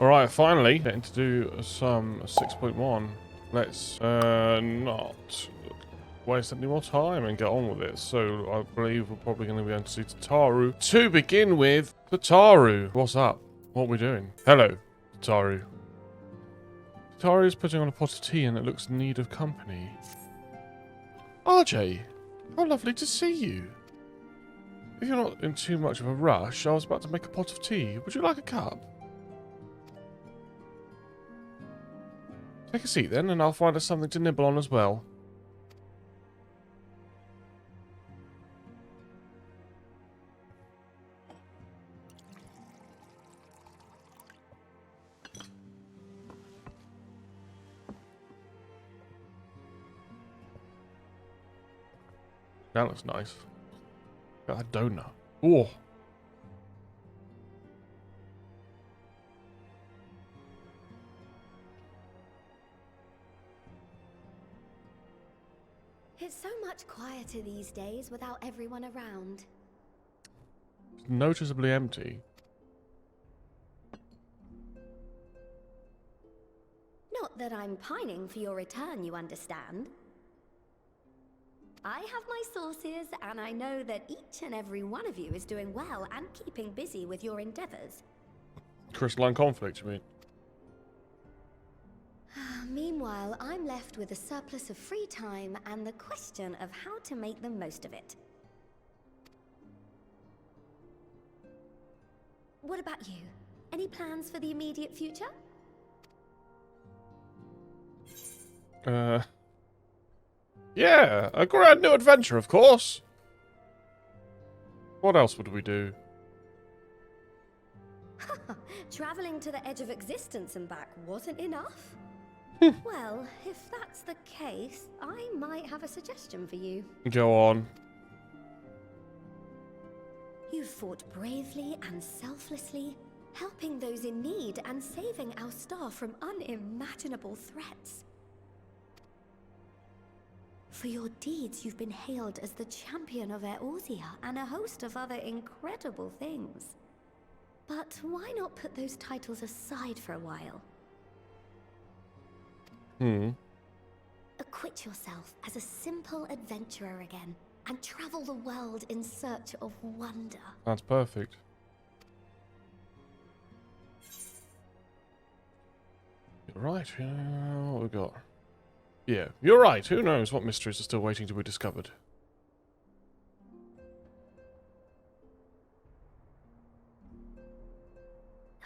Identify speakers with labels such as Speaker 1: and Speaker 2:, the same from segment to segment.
Speaker 1: Alright, finally getting to do some 6.1. Let's not waste any more time and get on with it. So I believe we're probably going to be able to see Tataru. To begin with, Tataru, what's up? What are we doing? Hello, Tataru. Tataru is putting on a pot of tea and it looks in need of company. RJ, how lovely to see you. If you're not in too much of a rush, I was about to make a pot of tea. Would you like a cup? Take a seat then, and I'll find us something to nibble on as well. That looks nice. Got a donut. Oh.
Speaker 2: It's so much quieter these days without everyone around.
Speaker 1: It's noticeably empty.
Speaker 2: Not that I'm pining for your return, you understand. I have my sources, and I know that each and every one of you is doing well and keeping busy with your endeavors.
Speaker 1: Crystalline conflict, you mean?
Speaker 2: Meanwhile, I'm left with a surplus of free time and the question of how to make the most of it. What about you? Any plans for the immediate future?
Speaker 1: Yeah, a grand new adventure, of course. What else would we do?
Speaker 2: Traveling to the edge of existence and back wasn't enough? Well, if that's the case, I might have a suggestion for you.
Speaker 1: Go on.
Speaker 2: You fought bravely and selflessly, helping those in need and saving our star from unimaginable threats. For your deeds, you've been hailed as the champion of Eorzea and a host of other incredible things. But why not put those titles aside for a while? Acquit yourself as a simple adventurer again, and travel the world in search of wonder.
Speaker 1: That's perfect. You're right. What we got? Yeah, you're right. Who knows what mysteries are still waiting to be discovered?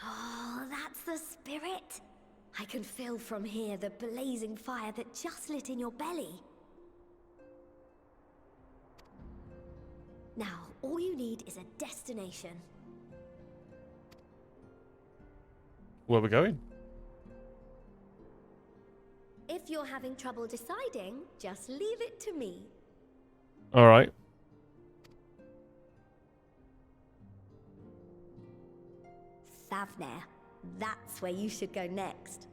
Speaker 2: Oh, that's the spirit. I can feel from here the blazing fire that just lit in your belly. Now, all you need is a destination.
Speaker 1: Where are we going?
Speaker 2: If you're having trouble deciding, just leave it to me.
Speaker 1: Alright.
Speaker 2: Thavnair. That's where you should go next.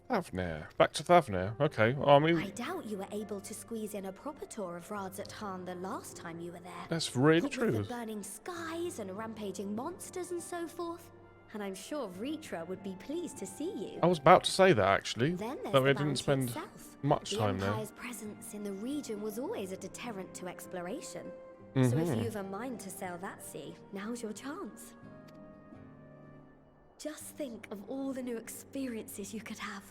Speaker 1: Thavnair. Back to Thavnair. Okay. Well, I mean,
Speaker 2: I doubt you were able to squeeze in a proper tour of Radzatan the last time you were there.
Speaker 1: that's really
Speaker 2: What
Speaker 1: true.
Speaker 2: with the burning skies and rampaging monsters and so forth. And I'm sure Ritra would be pleased to see you.
Speaker 1: I was about to say that, actually.
Speaker 2: Then there's
Speaker 1: That we
Speaker 2: the
Speaker 1: didn't
Speaker 2: bounty
Speaker 1: spend
Speaker 2: itself.
Speaker 1: much time
Speaker 2: The
Speaker 1: there.
Speaker 2: Empire's presence in the region was always a deterrent to exploration. So if you've a mind to sail that sea, now's your chance. Just think of all the new experiences you could have.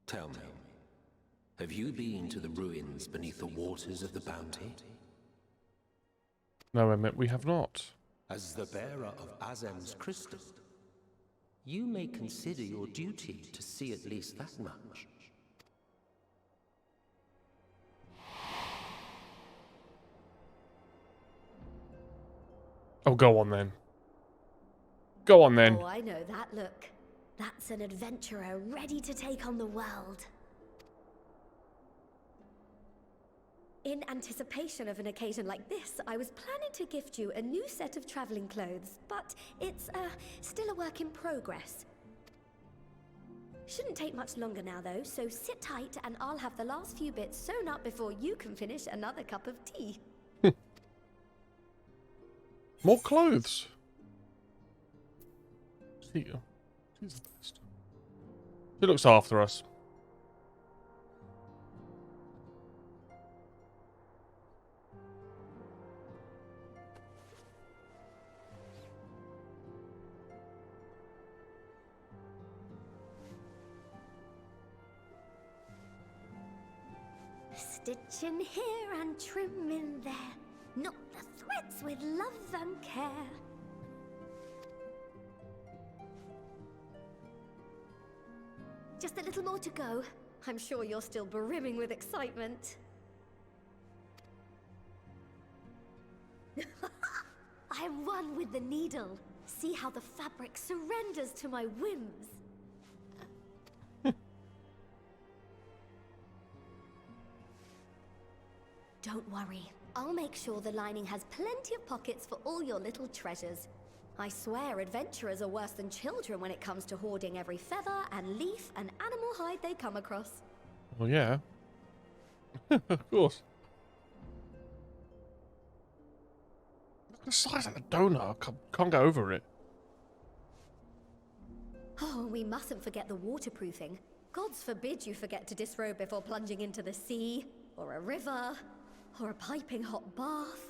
Speaker 3: Tell me, have you been to the ruins beneath the waters of the bounty?
Speaker 1: No, Emmett, we have not.
Speaker 3: As the bearer of Azem's crystal, you may consider your duty to see at least that much.
Speaker 1: Oh, go on then. Go on then.
Speaker 2: Oh, I know that look. That's an adventurer ready to take on the world. In anticipation of an occasion like this, I was planning to gift you a new set of traveling clothes, but it's still a work in progress. Shouldn't take much longer now, though, so sit tight and I'll have the last few bits sewn up before you can finish another cup of tea.
Speaker 1: More clothes. Tia. She's the best. She looks after us.
Speaker 2: Stitch in here and trim in there. Knot the threads with love and care. Just a little more to go. I'm sure you're still brimming with excitement. I am one with the needle. See how the fabric surrenders to my whims. Don't worry. I'll make sure the lining has plenty of pockets for all your little treasures. I swear adventurers are worse than children when it comes to hoarding every feather and leaf and animal hide they come across.
Speaker 1: Well, yeah. Of course. Look at the size of the donut. I can't go over it.
Speaker 2: Oh, we mustn't forget the waterproofing. Gods forbid you forget to disrobe before plunging into the sea, or a river, or a piping hot bath.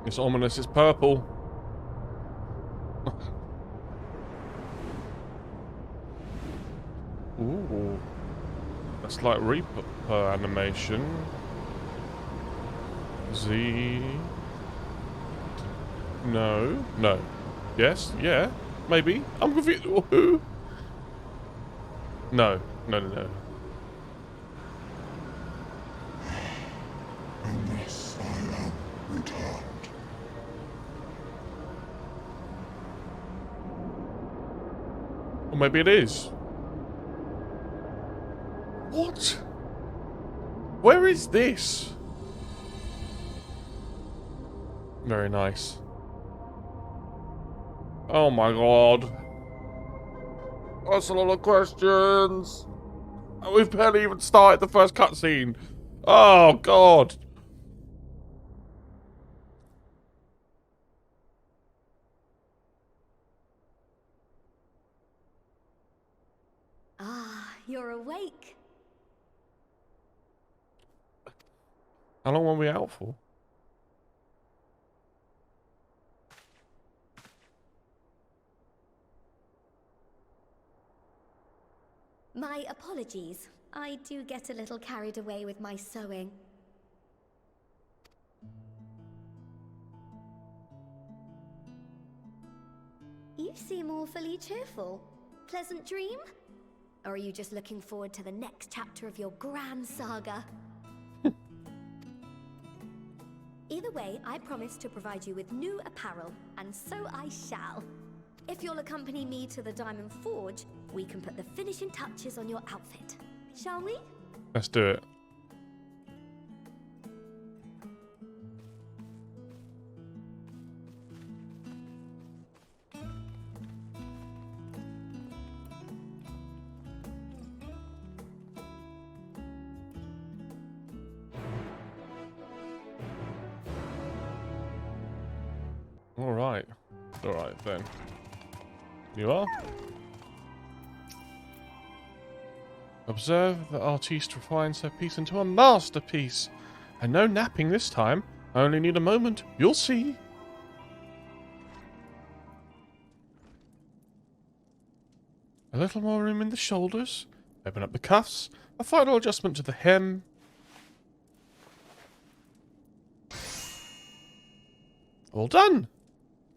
Speaker 1: It's ominous, it's purple. Ooh. That's like Reaper animation. Z. No. No. Yes? Yeah? Maybe? I'm confused. Who? No. No, no, no.
Speaker 4: Unless I am returned.
Speaker 1: Or maybe it is. What? Where is this? Very nice. Oh my god. That's a lot of questions. We've barely even started the first cutscene. Oh god.
Speaker 2: Ah, you're awake.
Speaker 1: How long were we out for?
Speaker 2: My apologies. I do get a little carried away with my sewing. You seem awfully cheerful. Pleasant dream? Or are you just looking forward to the next chapter of your grand saga? Either way, I promise to provide you with new apparel, and so I shall. If you'll accompany me to the Diamond Forge, we can put the finishing touches on your outfit. Shall we?
Speaker 1: Let's do it. Alright. Alright then. You are? Observe the artiste refines her piece into a masterpiece. And no napping this time. I only need a moment. You'll see. A little more room in the shoulders. Open up the cuffs. A final adjustment to the hem. All done.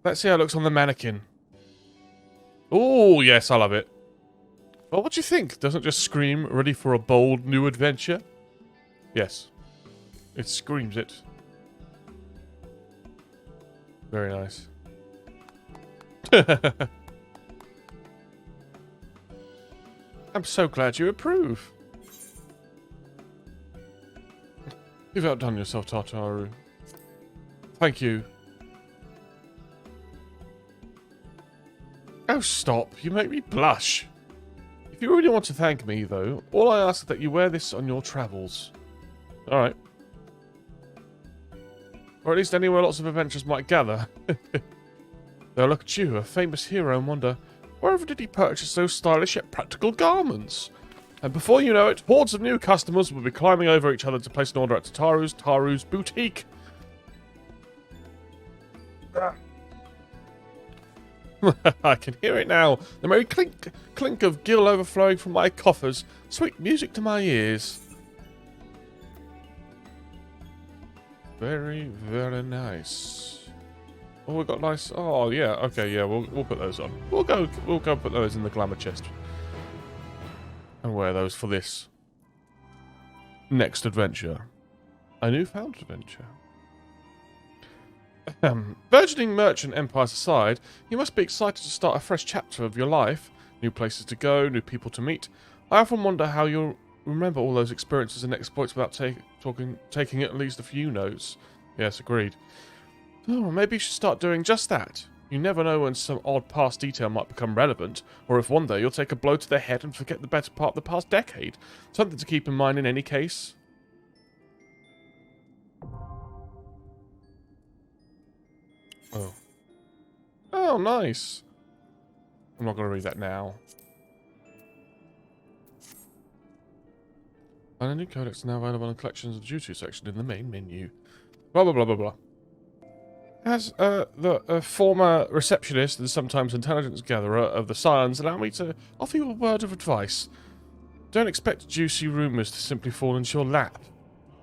Speaker 1: Let's see how it looks on the mannequin. Oh, yes, I love it. Well, what do you think? Doesn't it just scream, ready for a bold new adventure? Yes. It screams it. Very nice. I'm so glad you approve. You've outdone yourself, Tataru. Thank you. Oh, stop. You make me blush. If you really want to thank me, though, all I ask is that you wear this on your travels. Alright. Or at least anywhere lots of adventurers might gather. They'll look at you, a famous hero, and wonder, wherever did he purchase those stylish yet practical garments? And before you know it, hordes of new customers will be climbing over each other to place an order at Taru's boutique. I can hear it now. The merry clink of gill overflowing from my coffers. Sweet music to my ears. Very, very nice. Oh, we got nice. Oh, yeah. Okay, yeah. We'll put those on. We'll go put those in the glamour chest and wear those for this next adventure. A newfound adventure. Burgeoning merchant empires aside, you must be excited to start a fresh chapter of your life. New places to go, new people to meet. I often wonder how you'll remember all those experiences and exploits without taking at least a few notes. Yes, agreed. Oh, maybe you should start doing just that. You never know when some odd past detail might become relevant, or if one day you'll take a blow to the head and forget the better part of the past decade. Something to keep in mind in any case. Oh. Oh, nice. I'm not going to read that now. And a new codex is now available in the collections of duty section in the main menu. Blah, blah, blah, blah, blah. As the former receptionist and sometimes intelligence gatherer of the Scions, allow me to offer you a word of advice. Don't expect juicy rumours to simply fall into your lap.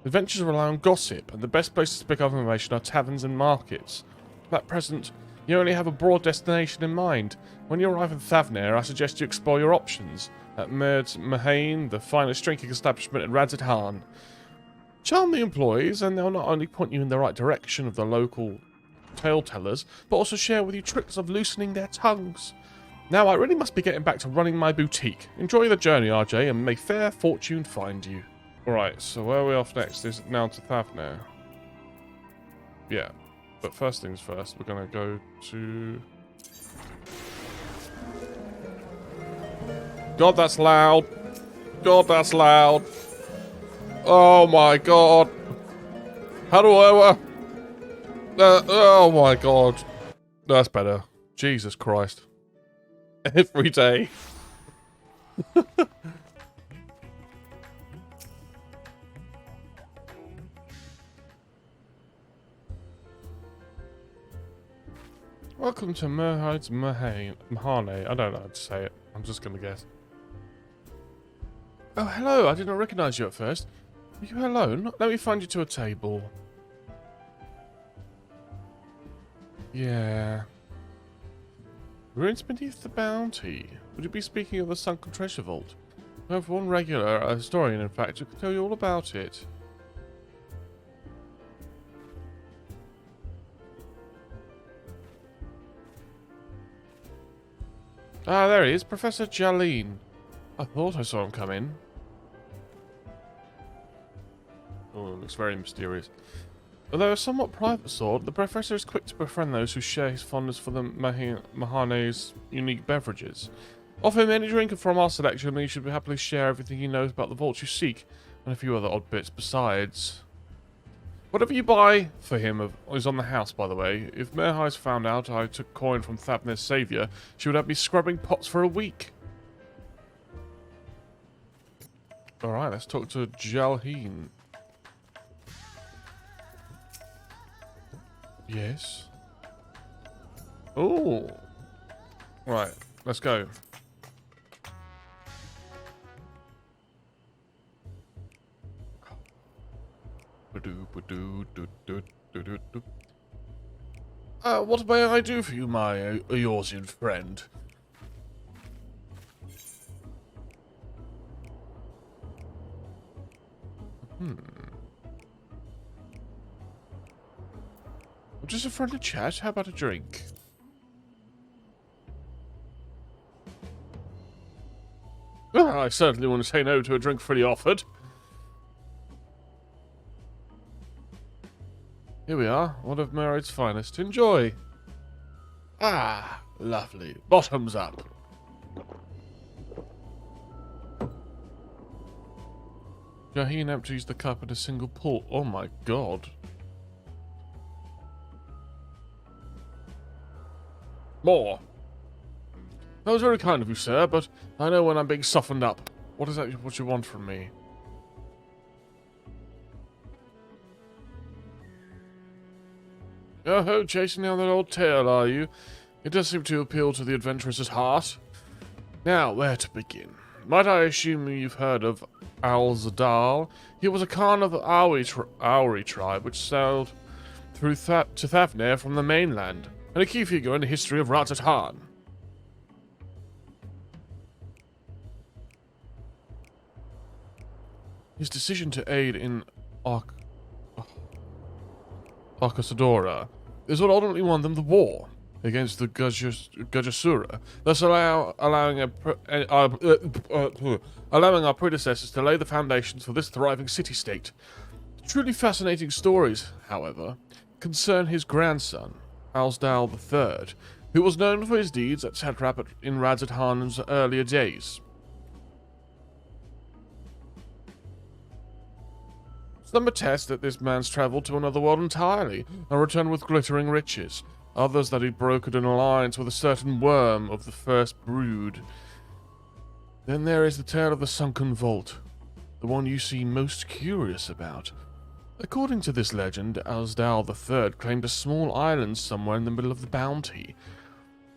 Speaker 1: Adventures rely on gossip, and the best places to pick up information are taverns and markets. At present, you only have a broad destination in mind. When you arrive in Thavnair, I suggest you explore your options. At Merd Mahane, the finest drinking establishment in Radzid Han. Charm the employees, and they'll not only point you in the right direction of the local tale tellers, but also share with you tricks of loosening their tongues. Now, I really must be getting back to running my boutique. Enjoy the journey, RJ, and may fair fortune find you. Alright, so where are we off next? Is it now to Thavnair? Yeah. But first things first, we're going to go to... God, that's loud. God, that's loud. Oh my god. How do I... oh my god. That's better. Jesus Christ. Every day. Welcome to Merhide's Mahane. I don't know how to say it. I'm just going to guess. Oh, hello. I didn't recognize you at first. Are you alone? Let me find you to a table. Yeah. Ruins beneath the bounty. Would you be speaking of the sunken treasure vault? We have one regular, a historian in fact, who can tell you all about it. Ah, there he is, Professor Jalene. I thought I saw him come in. Oh, it looks very mysterious. Although a somewhat private sort, the Professor is quick to befriend those who share his fondness for the Mahane's unique beverages. Offer him any drink from our selection and he should happily share everything he knows about the vault you seek, and a few other odd bits besides. Whatever you buy for him is on the house, by the way. If Merhide's found out I took coin from Thavnair's saviour, she would have me scrubbing pots for a week. Alright, let's talk to Jalheen. Yes. Oh. Right, let's go. What may I do for you, my Eorzean friend? Just a friendly chat. How about a drink? Well, I certainly wouldn't say no to a drink freely offered. Here we are, one of Merritt's finest. Enjoy. Ah, lovely. Bottoms up. Jaheen empties the cup in a single pull. Oh my god. More. That was very kind of you, sir, but I know when I'm being softened up. What is that what you want from me? Oh, chasing down that old tale, are you? It does seem to appeal to the adventurer's heart. Now, where to begin? Might I assume you've heard of albsterz? He was a Khan of the Auri tribe, which sailed through to Thavnir from the mainland, and a key figure in the history of Razzatan. His decision to aid in Arcasadora is what ultimately won them the war against the Gajasura, thus allowing our predecessors to lay the foundations for this thriving city-state. Truly fascinating stories, however, concern his grandson, albsterz III, who was known for his deeds at Satrap in Radzatan's earlier days. Some attest that this man's travelled to another world entirely, and returned with glittering riches. Others that he'd brokered an alliance with a certain worm of the first brood. Then there is the tale of the sunken vault, the one you seem most curious about. According to this legend, albsterz III claimed a small island somewhere in the middle of the bounty.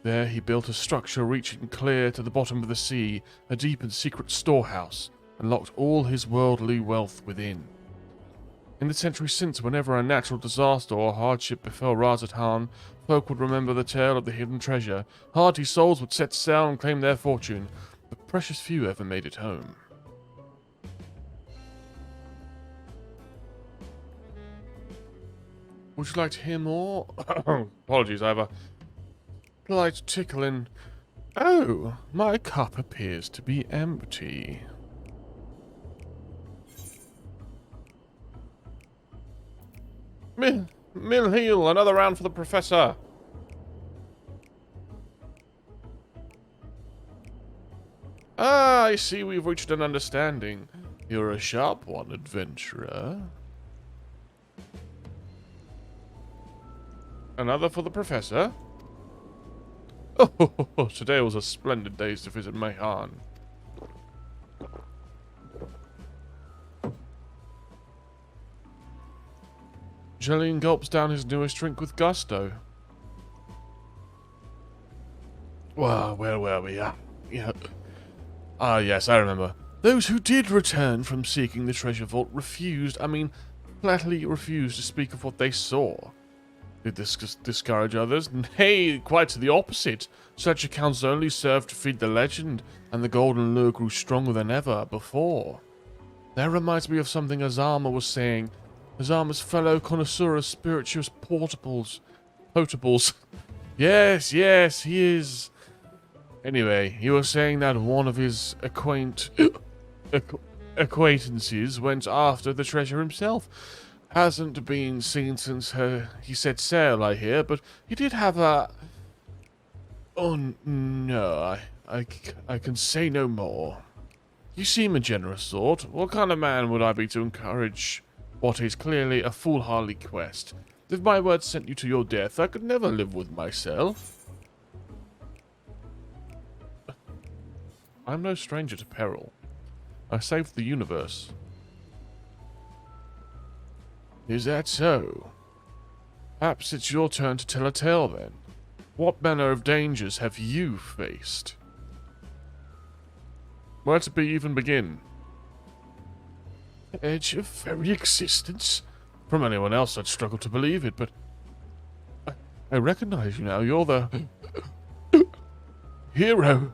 Speaker 1: There he built a structure reaching clear to the bottom of the sea, a deep and secret storehouse, and locked all his worldly wealth within. In the centuries since, whenever a natural disaster or hardship befell Razzatan, folk would remember the tale of the hidden treasure. Hardy souls would set sail and claim their fortune, but precious few ever made it home. Would you like to hear more? Apologies, I have a slight tickle in... Oh, my cup appears to be empty. Millheel, another round for the professor. Ah, I see we've reached an understanding. You're a sharp one, adventurer. Another for the professor. Oh, today was a splendid day to visit Mayhan. Jolene gulps down his newest drink with gusto. Well, where were we? Yes, I remember. Those who did return from seeking the treasure vault flatly refused to speak of what they saw. Did this discourage others? Nay, quite to the opposite. Such accounts only served to feed the legend, and the golden lure grew stronger than ever before. That reminds me of something Azama was saying. Azama's fellow connoisseur of spirituous potables. Yes, he is. Anyway, he was saying that one of his acquaintances went after the treasure himself. Hasn't been seen since he set sail, I hear, but he did have a... Oh, no, I can say no more. You seem a generous sort. What kind of man would I be to encourage what is clearly a foolhardy quest? If my word sent you to your death, I could never live with myself. I'm no stranger to peril. I saved the universe. Is that so? Perhaps it's your turn to tell a tale then. What manner of dangers have you faced? Where to even begin? Edge of very existence? From anyone else I'd struggle to believe it, but... I recognize you now. You're the... hero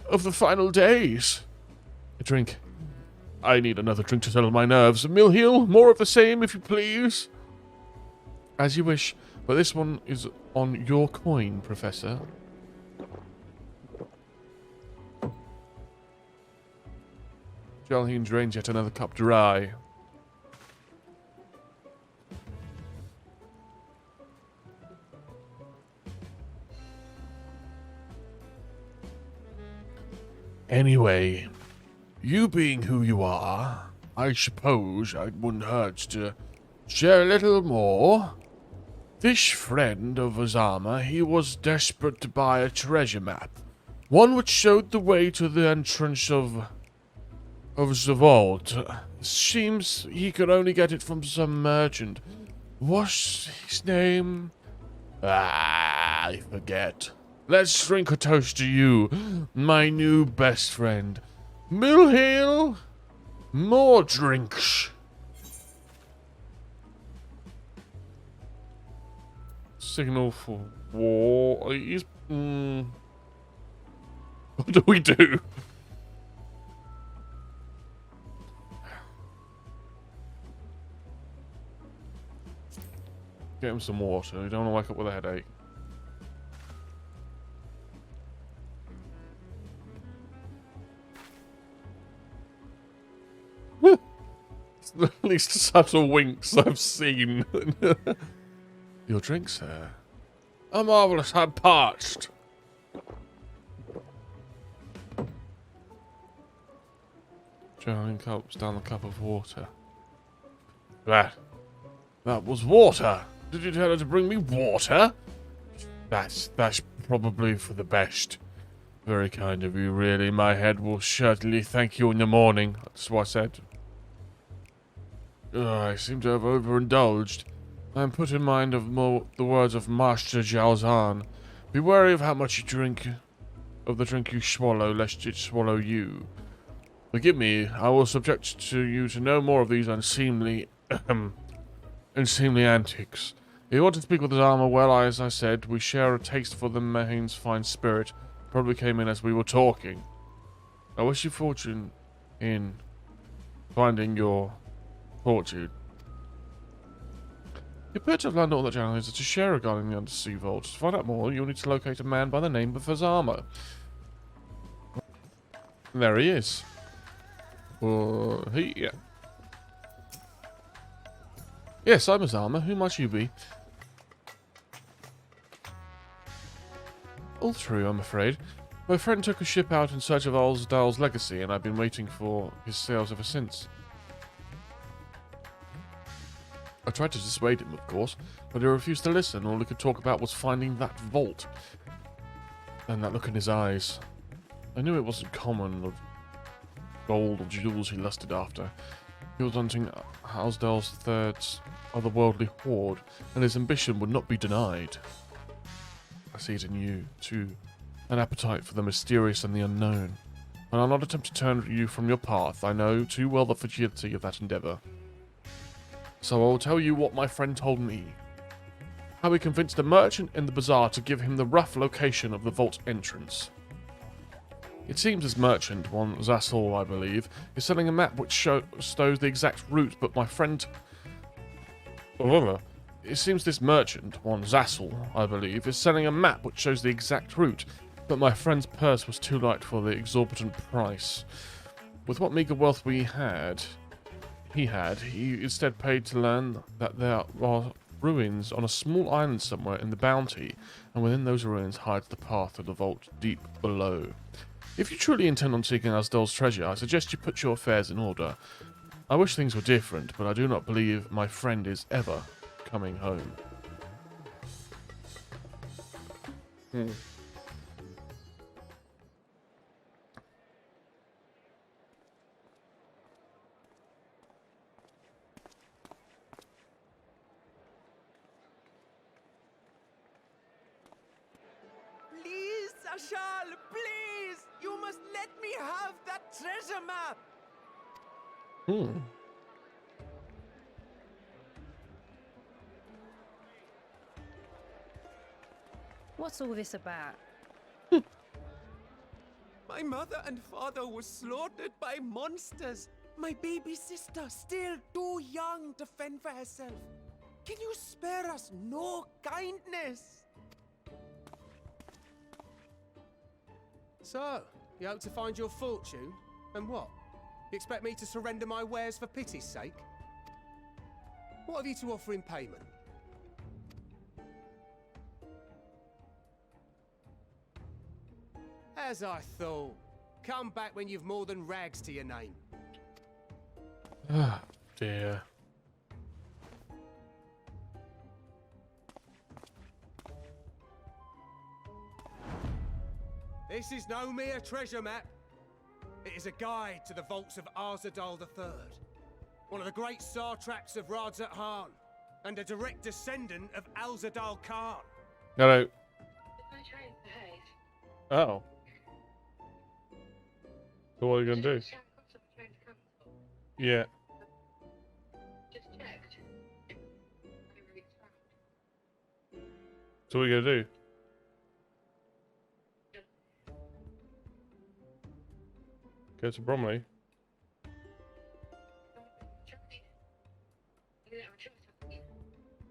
Speaker 1: of the final days. A drink. I need another drink to settle my nerves. Millheel, more of the same, if you please. As you wish. But this one is on your coin, Professor. Jalheen drains yet another cup dry. Anyway, you being who you are, I suppose it wouldn't hurt to share a little more. This friend of Azama, he was desperate to buy a treasure map. One which showed the way to the entrance of the vault. Seems he could only get it from some merchant. What's his name? I forget. Let's drink a toast to you, my new best friend. Mill Hill, more drinks. Signal for war. What do we do? Get him some water. You don't want to wake up with a headache. It's the least subtle winks I've seen. Your drink, sir. A marvellous, I'm parched. Charlie gulps down the cup of water. That was water. Did you tell her to bring me water? That's probably for the best. Very kind of you, really. My head will certainly thank you in the morning. That's what I said. I seem to have overindulged. I am put in mind of the words of Master Jalzan. Be wary of how much you drink, of the drink you swallow, lest it swallow you. Forgive me, I will subject you to no more of these unseemly antics. If you want to speak with his armor, well, as I said, we share a taste for the Mahane's fine spirit. Probably came in as we were talking. I wish you fortune in finding your fortune. You appear to have learned all that General is to share regarding the undersea vault. To find out more, you'll need to locate a man by the name of Azama. There he is. Yeah. Yes, I'm Azama. Who might you be? All through, I'm afraid. My friend took a ship out in search of Alsdal's legacy, and I've been waiting for his sails ever since. I tried to dissuade him, of course, but he refused to listen. All he could talk about was finding that vault. And that look in his eyes. I knew it wasn't common or gold or jewels he lusted after. He was hunting Alsdal's third's otherworldly hoard, and his ambition would not be denied. I see it in you, too. An appetite for the mysterious and the unknown. And I'll not attempt to turn you from your path. I know too well the fragility of that endeavour. So I will tell you what my friend told me. How he convinced a merchant in the bazaar to give him the rough location of the vault entrance. It seems this merchant, one Zassel, I believe, is selling a map which shows the exact route, but my friend... It seems this merchant, one Zassel, I believe, is selling a map which shows the exact route, but my friend's purse was too light for the exorbitant price. With what meagre wealth he instead paid to learn that there are ruins on a small island somewhere in the Bounty, and within those ruins hides the path to the vault deep below. If you truly intend on seeking Asdol's treasure, I suggest you put your affairs in order. I wish things were different, but I do not believe my friend is ever coming home.
Speaker 5: Please, Ashal, please! You must let me have that treasure map!
Speaker 6: What's all this about?
Speaker 5: My mother and father were slaughtered by monsters. My baby sister, still too young to fend for herself. Can you spare us no kindness?
Speaker 3: So, you hope to find your fortune? And what? You expect me to surrender my wares for pity's sake? What have you to offer in payment? As I thought. Come back when you've more than rags to your name.
Speaker 1: Ah, dear.
Speaker 3: This is no mere treasure map. It is a guide to the vaults of Arzadal III, one of the great satraps of Radzat Han, and a direct descendant of Alzadal Khan.
Speaker 1: Hello. Oh. So what are you going to do? Yeah. So what are you going to do? Go to Bromley?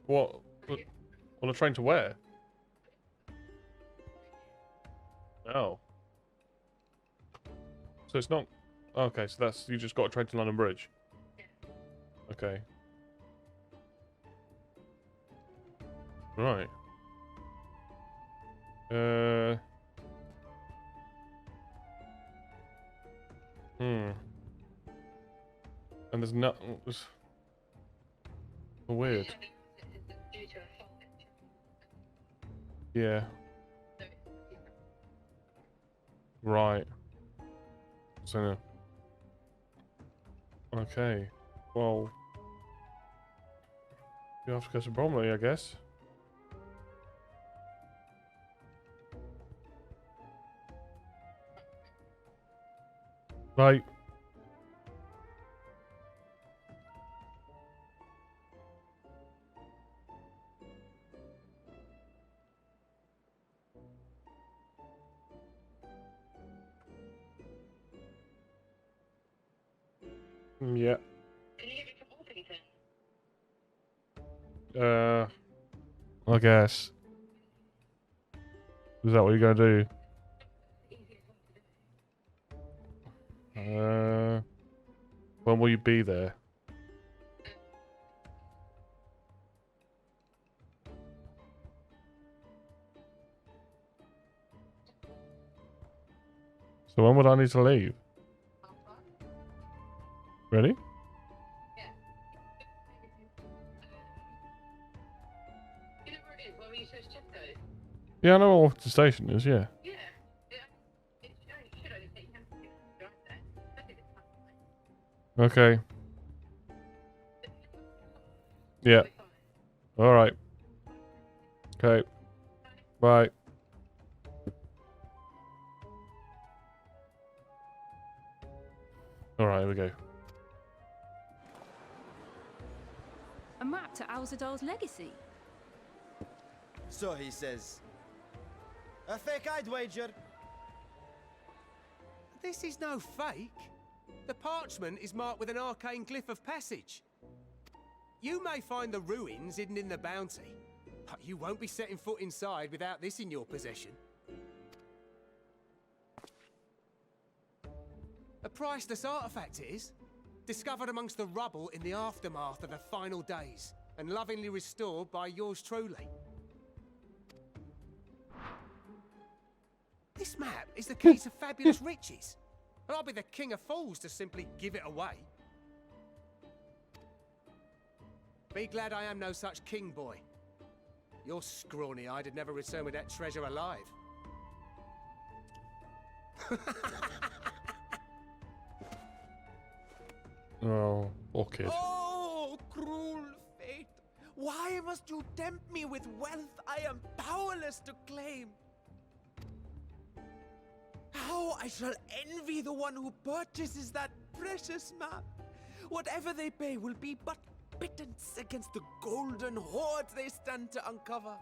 Speaker 1: What? On a train to where? Oh. So it's not... Okay, so that's... You just got a train to London Bridge? Okay. Right. And there's no... Weird. Yeah. Right. So... Okay. Well... You have to go to Bromley, I guess. Right. Yeah. I guess. Is that what you're gonna do? When will you be there? So when would I need to leave? Ready? Yeah, I know what the station is, yeah. Okay. Yeah. Alright. Okay. Bye. Alright, here we go.
Speaker 6: A map to Alzadal's legacy.
Speaker 7: So he says. A fake, I'd wager.
Speaker 3: This is no fake. The parchment is marked with an arcane glyph of passage. You may find the ruins hidden in the bounty, but you won't be setting foot inside without this in your possession. A priceless artifact it is, discovered amongst the rubble in the aftermath of the final days, and lovingly restored by yours truly. This map is the key to fabulous riches, and I'll be the king of fools to simply give it away. Be glad I am no such king, boy. Your scrawny-eyed had never returned with that treasure alive.
Speaker 1: Oh, poor kid.
Speaker 5: Oh, cruel fate! Why must you tempt me with wealth I am powerless to claim? How I shall envy the one who purchases that precious map. Whatever they pay will be but pittance against the golden hoards they stand to uncover.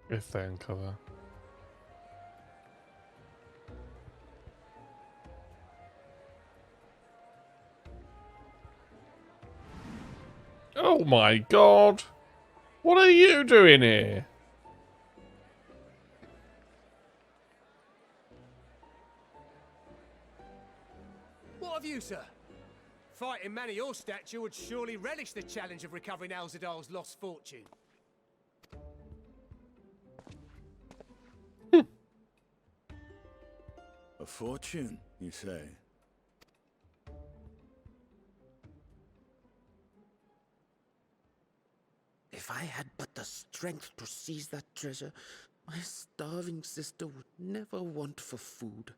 Speaker 1: If they uncover. Oh my god! What are you doing here?
Speaker 3: What have you, sir? Fighting man of your stature would surely relish the challenge of recovering Alzadal's lost fortune.
Speaker 8: A fortune, you say?
Speaker 5: If I had but the strength to seize that treasure, my starving sister would never want for food.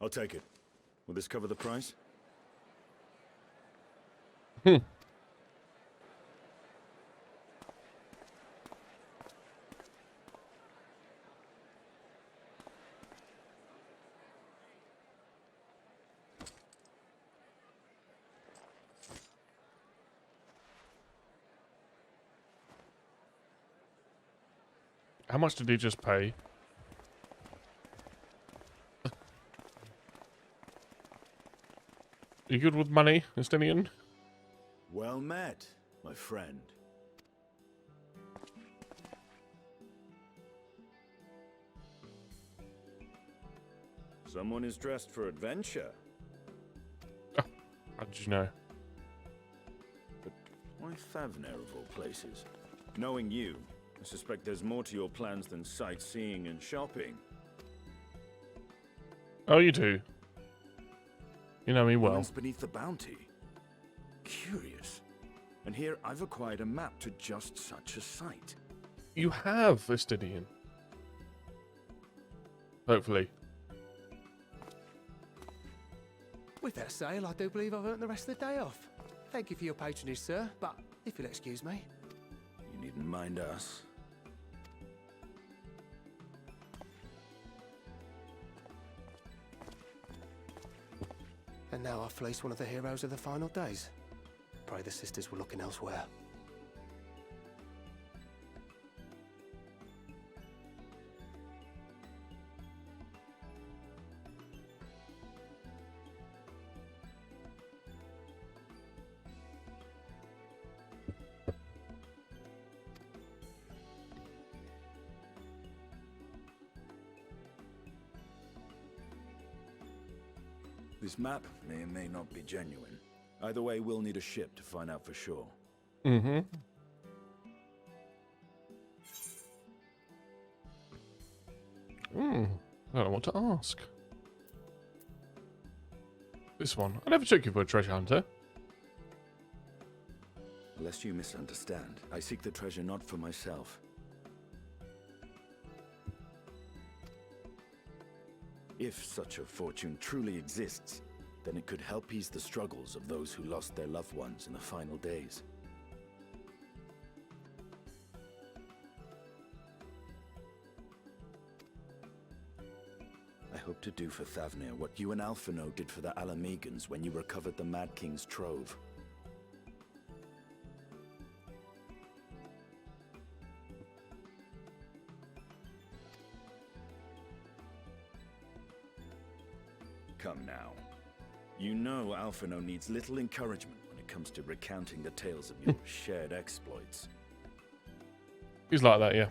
Speaker 8: I'll take it. Will this cover the price?
Speaker 1: How much did he just pay? You good with money, Estinian?
Speaker 8: Well met, my friend. Someone is dressed for adventure.
Speaker 1: Oh, how did you know?
Speaker 8: But why Thavner of all places? Knowing you, I suspect there's more to your plans than sightseeing and shopping.
Speaker 1: Oh, you do. You know me well.
Speaker 8: Ruins beneath the bounty. Curious. And here I've acquired a map to just such a site.
Speaker 1: You have, Estinian. Hopefully.
Speaker 3: With that sale, I do believe I've earned the rest of the day off. Thank you for your patronage, sir, but if you'll excuse me.
Speaker 8: You needn't mind us.
Speaker 3: And now I fleece one of the heroes of the final days. Pray the sisters were looking elsewhere.
Speaker 8: This map may or may not be genuine. Either way, we'll need a ship to find out for sure.
Speaker 1: Mm-hmm. I don't know what to ask. This one. I never took you for a treasure hunter.
Speaker 8: Lest you misunderstand, I seek the treasure not for myself. If such a fortune truly exists, then it could help ease the struggles of those who lost their loved ones in the final days. I hope to do for Thavner what you and Alphino did for the Alamegans when you recovered the Mad King's trove. Come now. You know Alphino needs little encouragement when it comes to recounting the tales of your shared exploits.
Speaker 1: He's like that, yeah.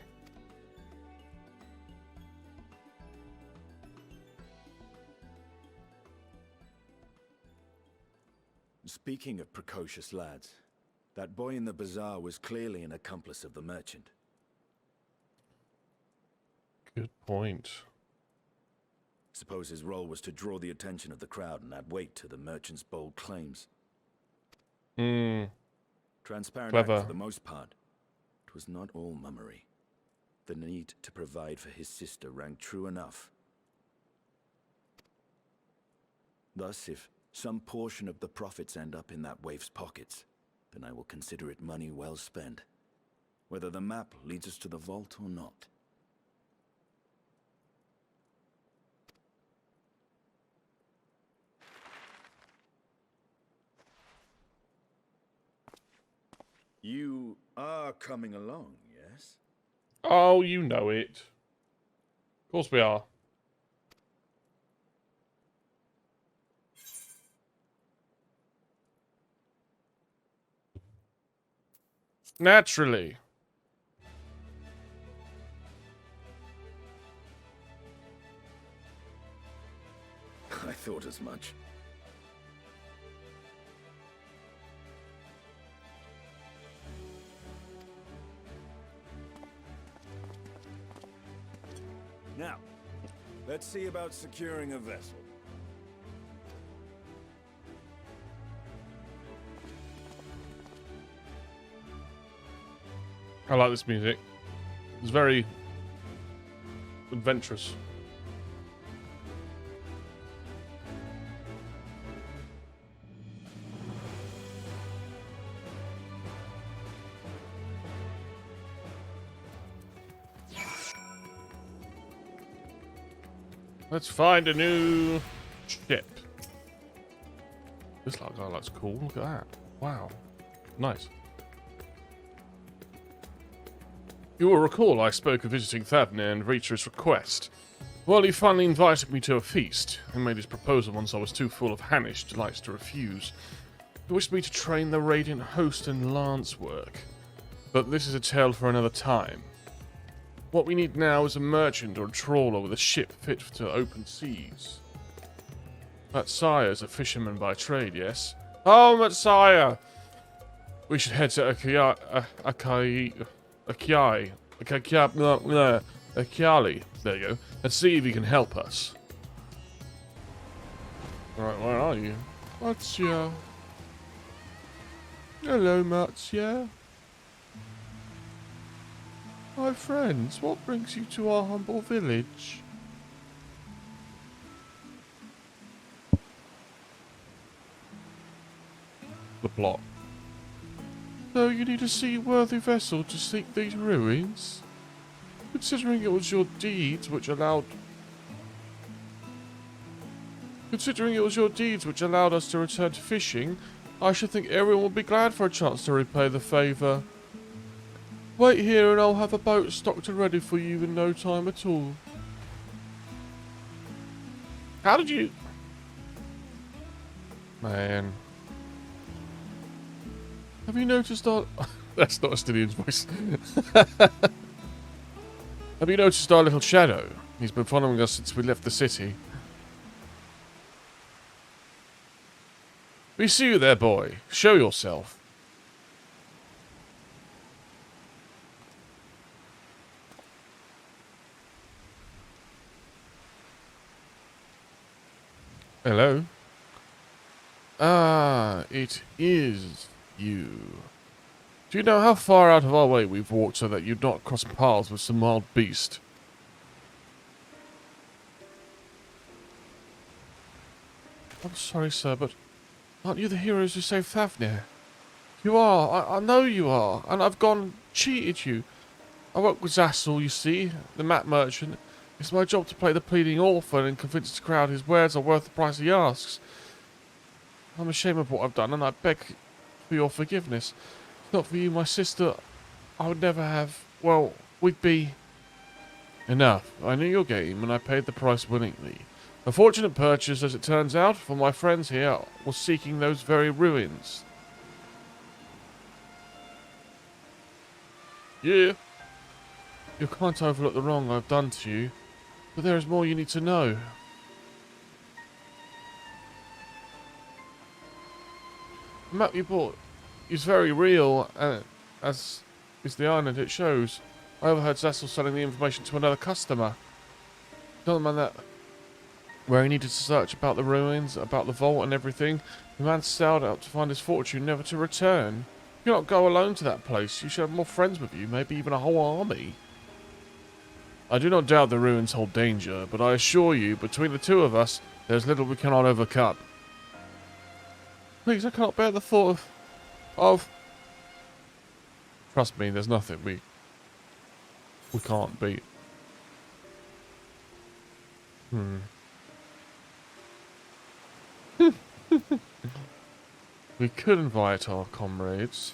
Speaker 8: Speaking of precocious lads, that boy in the bazaar was clearly an accomplice of the merchant.
Speaker 1: Good point.
Speaker 8: Suppose his role was to draw the attention of the crowd and add weight to the merchant's bold claims. Transparent act
Speaker 1: Clever.
Speaker 8: for the most part. It was not all mummery. The need to provide for his sister rang true enough. Thus, if some portion of the profits end up in that waif's pockets, then I will consider it money well spent, whether the map leads us to the vault or not. You are coming along, yes?
Speaker 1: Oh, you know it. Of course we are. Naturally.
Speaker 8: I thought as much. Now, let's see about securing a vessel.
Speaker 1: I like this music. It's very adventurous. Let's find a new ship. This guy looks cool. Look at that. Wow. Nice. You will recall I spoke of visiting Thavnir and reached his request. Well, he finally invited me to a feast and made his proposal once I was too full of Hannish delights to refuse. He wished me to train the Radiant Host in lance work. But this is a tale for another time. What we need now is a merchant or a trawler with a ship fit to open seas. Matsaya is a fisherman by trade, yes? Oh, Matsaya! We should head to Akiali, there you go, and see if he can help us. Alright, where are you? Matsya. Hello, Matsya. My friends, what brings you to our humble village? The plot. So you need a seaworthy vessel to seek these ruins? Considering it was your deeds which allowed us to return to fishing, I should think everyone would be glad for a chance to repay the favour. Wait here and I'll have a boat stocked and ready for you in no time at all. How did you... Man. Have you noticed our... That's not Astinian's voice. Have you noticed our little shadow? He's been following us since we left the city. We see you there, boy. Show yourself. Hello? Ah, it is you. Do you know how far out of our way we've walked so that you'd not cross paths with some wild beast? I'm sorry, sir, but aren't you the heroes who saved Thavnir? You are. I know you are. And I've gone and cheated you. I work with Zassel, you see, the map merchant. It's my job to play the pleading orphan and convince the crowd his wares are worth the price he asks. I'm ashamed of what I've done, and I beg for your forgiveness. If not for you, my sister, I would never have... Well, we'd be... Enough. I knew your game, and I paid the price willingly. A fortunate purchase, as it turns out, for my friends here was seeking those very ruins. Yeah. You can't overlook the wrong I've done to you. But there is more you need to know. The map you bought is very real, as is the island it shows. I overheard Zassel selling the information to another customer. Tell the man that where he needed to search about the ruins, about the vault and everything, the man sailed out to find his fortune, never to return. You cannot go alone to that place. You should have more friends with you, maybe even a whole army. I do not doubt the ruins hold danger, but I assure you, between the two of us, there's little we cannot overcome. Please, I cannot bear the thought of... Trust me, there's nothing we can't beat. We could invite our comrades.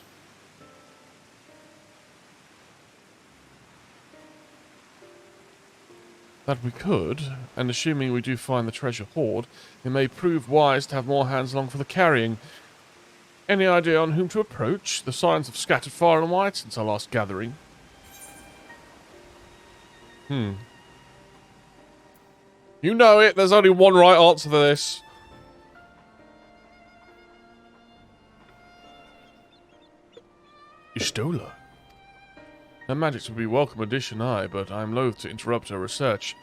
Speaker 1: That we could, and assuming we do find the treasure hoard, it may prove wise to have more hands along for the carrying. Any idea on whom to approach? The signs have scattered far and wide since our last gathering. You know it, there's only one right answer to this. Istola. Her magics would be a welcome addition, aye, but I'm loath to interrupt her research.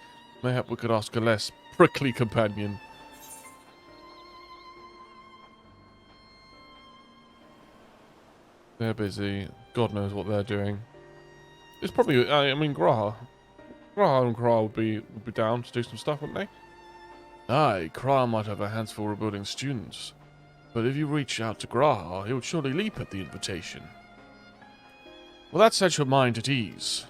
Speaker 1: Mayhap we could ask a less prickly companion. They're busy. God knows what they're doing. It's probably, I mean, Graha and Graha would be down to do some stuff, wouldn't they? Aye, Graha might have her hands full rebuilding students. But if you reach out to Graha, he would surely leap at the invitation. Well, that sets your mind at ease.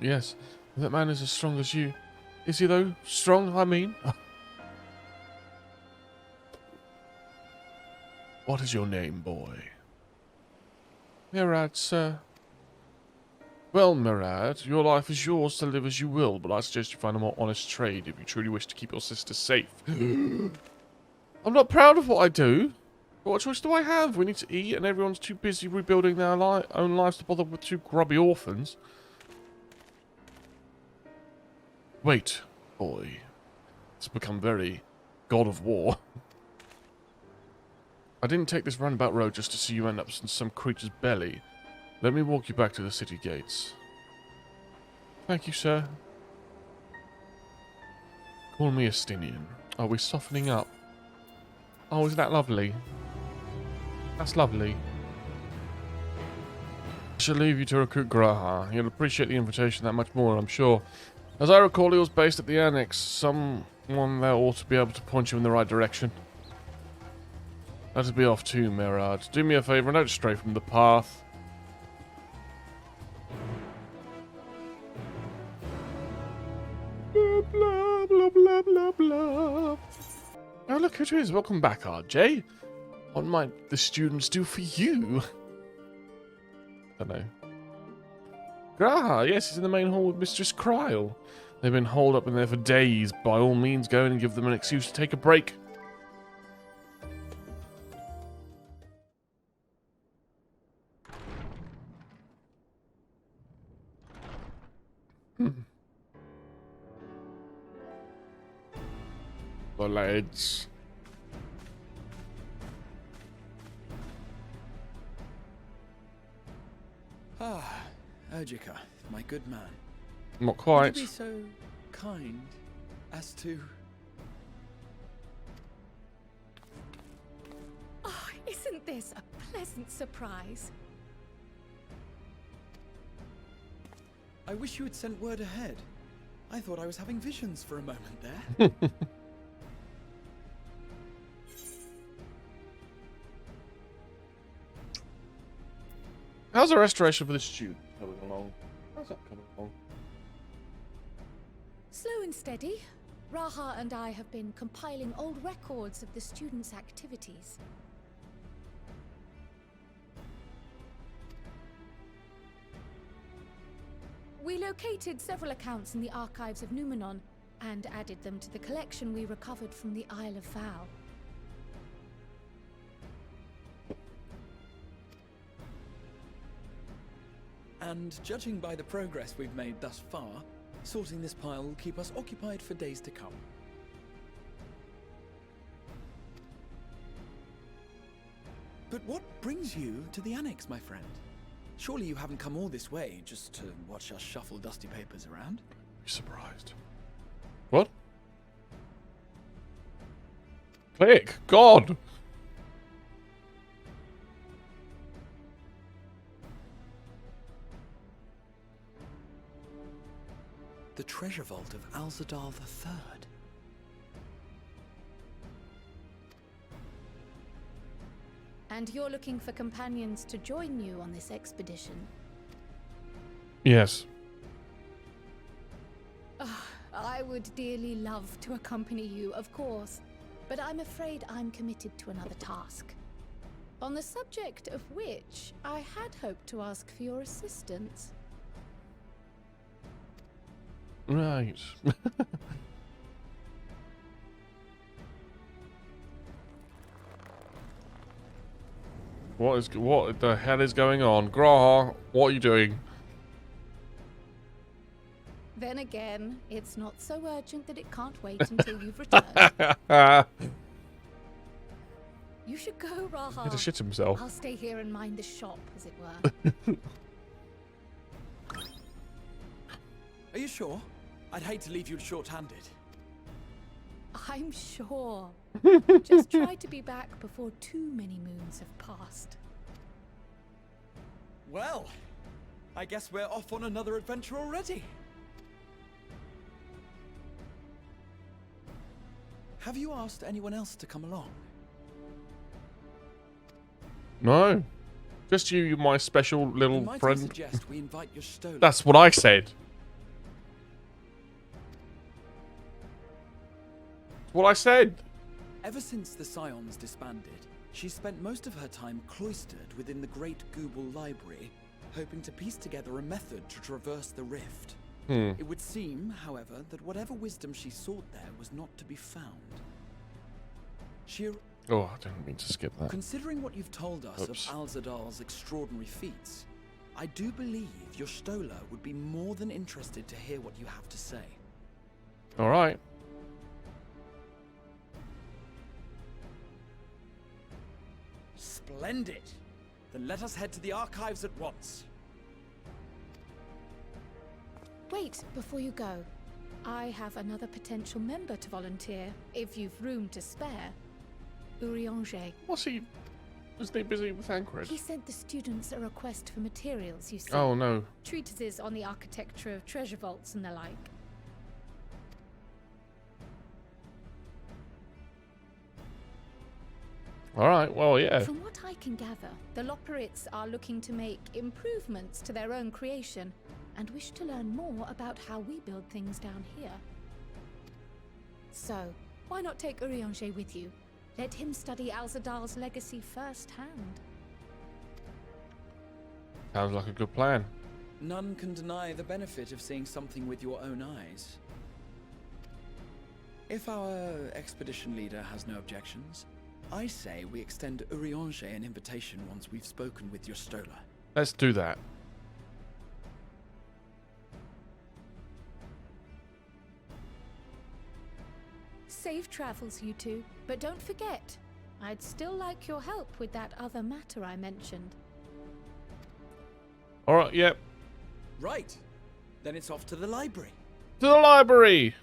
Speaker 1: Yes, that man is as strong as you. Is he, though? Strong, I mean? What is your name, boy? Murad, sir. Well, Murad, your life is yours to live as you will, but I suggest you find a more honest trade if you truly wish to keep your sister safe. I'm not proud of what I do. But what choice do I have? We need to eat, and everyone's too busy rebuilding their own lives to bother with two grubby orphans. Wait, boy. It's become very God of War. I didn't take this roundabout road just to see you end up in some creature's belly. Let me walk you back to the city gates. Thank you, sir. Call me Estinian. Are we softening up? Oh, isn't that lovely? That's lovely. I shall leave you to recruit Graha. You'll appreciate the invitation that much more, I'm sure. As I recall, he was based at the enix. Someone there ought to be able to point you in the right direction. Let us be off too, Murad. Do me a favour and don't stray from the path. Blah, blah, blah, blah, blah, blah. Oh, look who it is. Welcome back, RJ. What might the students do for you? I don't know. Graha, yes, he's in the main hall with Mistress Kryle. They've been holed up in there for days. By all means, go in and give them an excuse to take a break. The lads.
Speaker 8: Ah, Urjika, my good man.
Speaker 1: Not quite.
Speaker 8: Would you be so kind as to...
Speaker 9: Oh, isn't this a pleasant surprise?
Speaker 8: I wish you had sent word ahead. I thought I was having visions for a moment there.
Speaker 1: How's the restoration for the student coming along? How's that coming along?
Speaker 9: Slow and steady. Graha and I have been compiling old records of the students' activities. We located several accounts in the archives of Numenon and added them to the collection we recovered from the Isle of Vow.
Speaker 8: And judging by the progress we've made thus far, sorting this pile will keep us occupied for days to come. But what brings you to the annex, my friend? Surely you haven't come all this way just to watch us shuffle dusty papers around?
Speaker 1: Be surprised. What? Click! God!
Speaker 8: The treasure vault of albsterz III.
Speaker 9: And you're looking for companions to join you on this expedition?
Speaker 1: Yes.
Speaker 9: I would dearly love to accompany you, of course, but I'm afraid I'm committed to another task. On the subject of which, I had hoped to ask for your assistance.
Speaker 1: Right. What the hell is going on? Graha, what are you doing?
Speaker 9: Then again, it's not so urgent that it can't wait until you've returned. You should go,
Speaker 1: He had to
Speaker 9: Raha.
Speaker 1: shit himself.
Speaker 9: I'll stay here and mind the shop, as it were.
Speaker 5: Are you sure? I'd hate to leave you short-handed.
Speaker 9: I'm sure. Just try to be back before too many moons have passed.
Speaker 5: Well, I guess we're off on another adventure already. Have you asked anyone else to come along?
Speaker 1: No. Just you, my special little
Speaker 5: Might I
Speaker 1: friend.
Speaker 5: suggest we invite your Stola?
Speaker 1: That's what I said. What I said.
Speaker 5: Ever since the Scions disbanded, she spent most of her time cloistered within the Great Google Library, hoping to piece together a method to traverse the rift. It would seem, however, that whatever wisdom she sought there was not to be found.
Speaker 1: Oh, I didn't mean to skip that.
Speaker 5: Considering what you've told us
Speaker 1: Oops.
Speaker 5: of Alzadal's extraordinary feats, I do believe your Stola would be more than interested to hear what you have to say.
Speaker 1: All right.
Speaker 5: Splendid! Then let us head to the archives at once.
Speaker 9: Wait, before you go. I have another potential member to volunteer, if you've room to spare. Urianger.
Speaker 1: What's he? Isn't he busy with Anchorage?
Speaker 9: He sent the students a request for materials, you see.
Speaker 1: Oh no.
Speaker 9: Treatises on the architecture of treasure vaults and the like.
Speaker 1: All right. Well, yeah.
Speaker 9: From what I can gather, the Loperites are looking to make improvements to their own creation and wish to learn more about how we build things down here. So, why not take Urianger with you? Let him study Alzadal's legacy firsthand.
Speaker 1: Sounds like a good plan.
Speaker 5: None can deny the benefit of seeing something with your own eyes. If our expedition leader has no objections, I say we extend Urianger an invitation once we've spoken with your Stola.
Speaker 1: Let's do that.
Speaker 9: Safe travels, you two. But don't forget, I'd still like your help with that other matter I mentioned.
Speaker 1: All right. Yep.
Speaker 5: Right. Then it's off to the library.
Speaker 1: To the library.